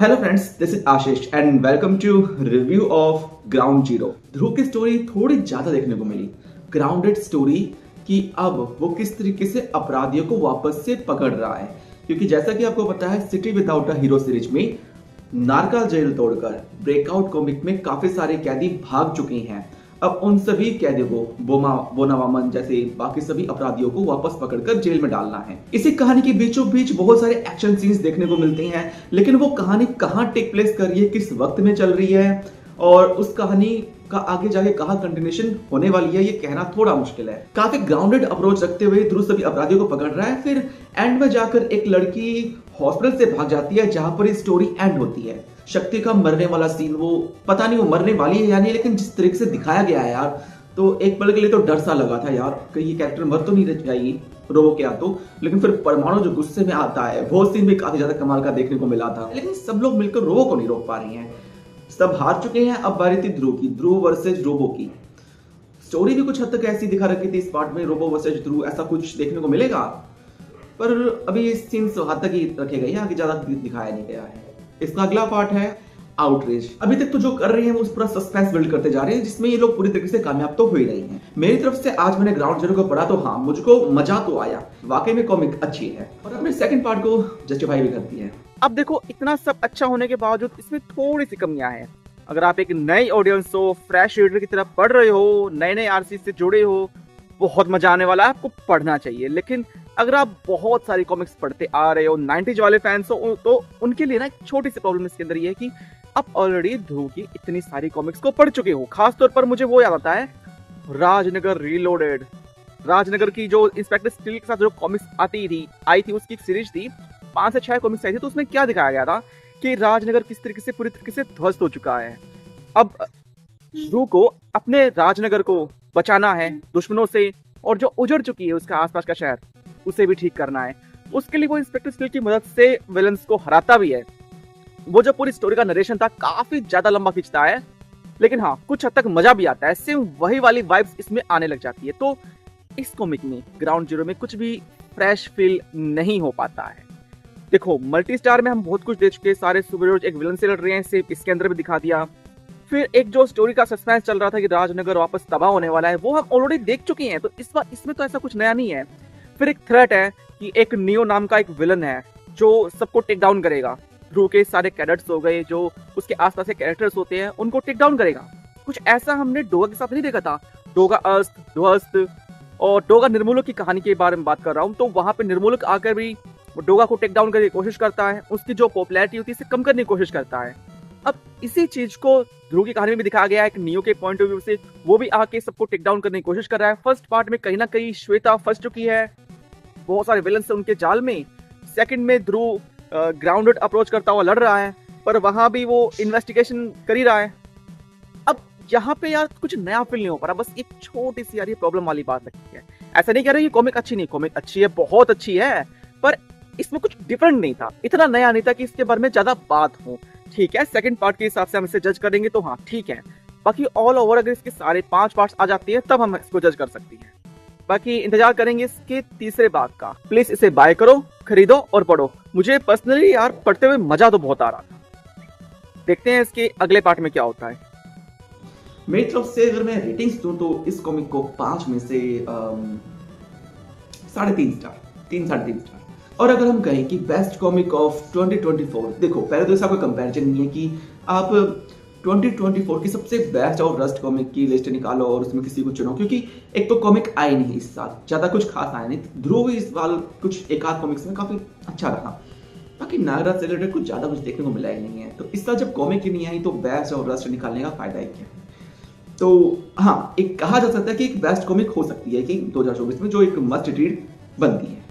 Hello friends, this is Ashish and welcome to review of ground zero. Dhruv की story थोड़ी ज्यादा देखने को मिली, ग्राउंडेड स्टोरी कि अब वो किस तरीके से अपराधियों को वापस से पकड़ रहा है। क्योंकि जैसा कि आपको पता है, city without a hero series में नारका जेल तोड़कर ब्रेकआउट कॉमिक में काफी सारे कैदी भाग चुके हैं। अब उन सभी कैदियों को बोना वामन जैसे बाकी सभी अपराधियों को वापस पकड़कर जेल में डालना है। इसी कहानी के बीचों बीच बहुत सारे एक्शन सीन्स देखने को मिलते हैं, लेकिन वो कहानी कहाँ टेक प्लेस कर रही है, किस वक्त में चल रही है और उस कहानी का आगे जाके कहाँ कंटिन्यूएशन होने वाली है, ये कहना थोड़ा मुश्किल है। काफी ग्राउंडेड अप्रोच रखते हुए ध्रुव सभी अपराधियों को पकड़ रहा है। फिर एंड में जाकर एक लड़की हॉस्पिटल से भाग जाती है जहां पर स्टोरी एंड होती है। शक्ति का मरने वाला सीन, वो पता नहीं वो मरने वाली है या नहीं, लेकिन जिस तरीके से दिखाया गया है यार, तो एक पल के लिए तो डर सा लगा था यार कि ये कैरेक्टर मर तो नहीं रह जाएगी रोबो के हाथों। लेकिन फिर परमाणु जो गुस्से में आता है, वो सीन भी काफी ज्यादा कमाल का देखने को मिला था। लेकिन सब लोग मिलकर रोबो को नहीं रोक पा रही हैं, सब हार चुके हैं। अब बारी थी ध्रुव की, ध्रुव वर्सेज रोबो की। स्टोरी भी कुछ हद तक ऐसी दिखा रखी थी इस पार्ट में, रोबो वर्सेज ध्रुव ऐसा कुछ देखने को मिलेगा, पर अभी सीन्स हद तक ही रखे गए हैं, आगे ज्यादा दिखाया नहीं गया है। इसका अगला पार्ट है आउटरीच। अभी तक तो जो कर रहे हैं वो उस पूरा सस्पेंस बिल्ड करते जा रहे हैं, जिसमें ये लोग पूरी तरीके से कामयाब तो हो ही रही हैं। मेरी तरफ से आज मैंने ग्राउंड जीरो को पढ़ा तो हाँ, मुझको मजा तो आया, वाकई में कॉमिक अच्छी है और अपने सेकंड पार्ट को जस्टिफाई भी करती है। अब देखो, इतना सब अच्छा होने के बावजूद इसमें थोड़ी सी कमियां हैं। अगर आप एक नई ऑडियंस हो, फ्रेश रीडर की तरह पढ़ रहे हो, नए आरसी से जुड़े हो, बहुत मजा आने वाला है, आपको पढ़ना चाहिए। लेकिन अगर आप बहुत सारी कॉमिक्स पढ़ते आ रहे हो, 90s वाले फैंस हो, तो उनके लिए ना एक छोटी सी प्रॉब्लम इसके अंदर ये है कि आप ऑलरेडी ध्रुव की इतनी सारी कॉमिक्स को पढ़ चुके हो। खासतौर पर मुझे वो याद आता है राजनगर रीलोडेड। राजनगर की जो इंस्पेक्टर स्टील के साथ जो कॉमिक्स आई थी उसकी एक सीरीज थी, 5 से 6 कॉमिक्स आई थी। तो उसमें क्या दिखाया गया था कि राजनगर किस तरीके से पूरी तरीके से ध्वस्त हो चुका है। अब ध्रुव को अपने राजनगर को बचाना है दुश्मनों से, और जो उजड़ चुकी है उसका आसपास का शहर, उसे भी ठीक करना है। उसके लिए वो इंस्पेक्टर स्टील की मदद से विलन्स को हराता भी है। वो जो पूरी स्टोरी का नरेशन था काफी ज्यादा लंबा खींचता है, लेकिन हाँ, कुछ हद तक मजा भी आता है। सेम वही वाली वाइब्स इसमें आने लग जाती है। तो इस कॉमिक में, ग्राउंड जीरो में, कुछ भी फ्रेश फील नहीं हो पाता है। देखो, मल्टी स्टार में हम बहुत कुछ देख चुके, सारे सुपर हीरोज एक विलन से लड़ रहे हैं, सिर्फ इसके अंदर भी दिखा दिया। फिर एक जो स्टोरी का सस्पेंस चल रहा था कि राजनगर वापस तबाह होने वाला है, वो हम ऑलरेडी देख चुके हैं। तो इस बार इसमें तो ऐसा कुछ नया नहीं है। फिर एक थ्रेट है कि एक नियो नाम का एक विलन है जो सबको टेक डाउन करेगा। ध्रुव के सारे कैडेट्स हो गए, जो उसके आसपास के कैरेक्टर्स होते हैं, उनको टेक डाउन करेगा। कुछ ऐसा हमने डोगा के साथ नहीं देखा था। डोगा अस्त, ध्वस्त और डोगा निर्मूलक की कहानी के बारे में बात कर रहा हूँ। तो वहां पे निर्मूलक आकर भी डोगा को टेक डाउन करने की कोशिश करता है, उसकी जो पॉपुलैरिटी होती है इसे कम करने की कोशिश करता है। अब इसी चीज को ध्रुव की कहानी में भी दिखाया गया है, एक नियो के पॉइंट ऑफ व्यू से। वो भी आके सबको टेक डाउन करने की कोशिश कर रहा है। फर्स्ट पार्ट में कहीं ना कहीं श्वेता फंस चुकी है बहुत सारे विलन से उनके जाल में। सेकंड में ध्रुव ग्राउंडेड अप्रोच करता हुआ लड़ रहा है, पर वहां भी वो इन्वेस्टिगेशन कर ही रहा है। अब यहाँ पे यार कुछ नया फील नहीं हो पा रहा, बस एक छोटी सी यार ये प्रॉब्लम वाली बात लगती है। ऐसा नहीं कह रहा ये कॉमिक अच्छी नहीं, कॉमिक अच्छी है, बहुत अच्छी है, पर इसमें कुछ डिफरेंट नहीं था, इतना नया नहीं था कि इसके बारे में ज्यादा बात हो। ठीक है, सेकंड पार्ट के हिसाब से हम इसे जज करेंगे तो हाँ ठीक है। बाकी ऑल ओवर अगर इसके सारे 5 पार्ट्स आ जाती है तब हम इसको जज कर सकते हैं। बाकी इंतजार करेंगे इसके तीसरे भाग का। प्लीज इसे बाय करो, खरीदो और पढ़ो। मुझे पर्सनली यार पढ़ते हुए मजा तो बहुत आ रहा था। देखते हैं इसके अगले पार्ट में क्या होता है। मेरी तरफ से अगर मैं रेटिंग्स दूं तो इस कॉमिक को 5 में से 3.5 स्टार, 3-3.5 स्टार। और अगर हम कहें कि बेस्ट कॉमिक ऑफ 2024, देखो पहले तो इसका कोई कंपैरिजन नहीं है कि आप 2024 की सबसे बेस्ट और वर्स्ट कॉमिक की लिस्ट निकालो और उसमें किसी को चुनो, क्योंकि एक तो कॉमिक आई नहीं इस साल, ज्यादा कुछ खास आया नहीं। ध्रुव इस साल कुछ एक आध कॉमिक्स में काफी अच्छा रहा, बाकी नागराज से रिलेटेड कुछ ज्यादा कुछ देखने को मिला ही नहीं है। तो इस साल जब कॉमिक ही नहीं आई तो बेस्ट और वर्स्ट निकालने का फायदा ही क्या है। तो हाँ, एक कहा जा सकता है कि एक बेस्ट कॉमिक हो सकती है कि 2024 में जो एक मस्ट रीड बनती है।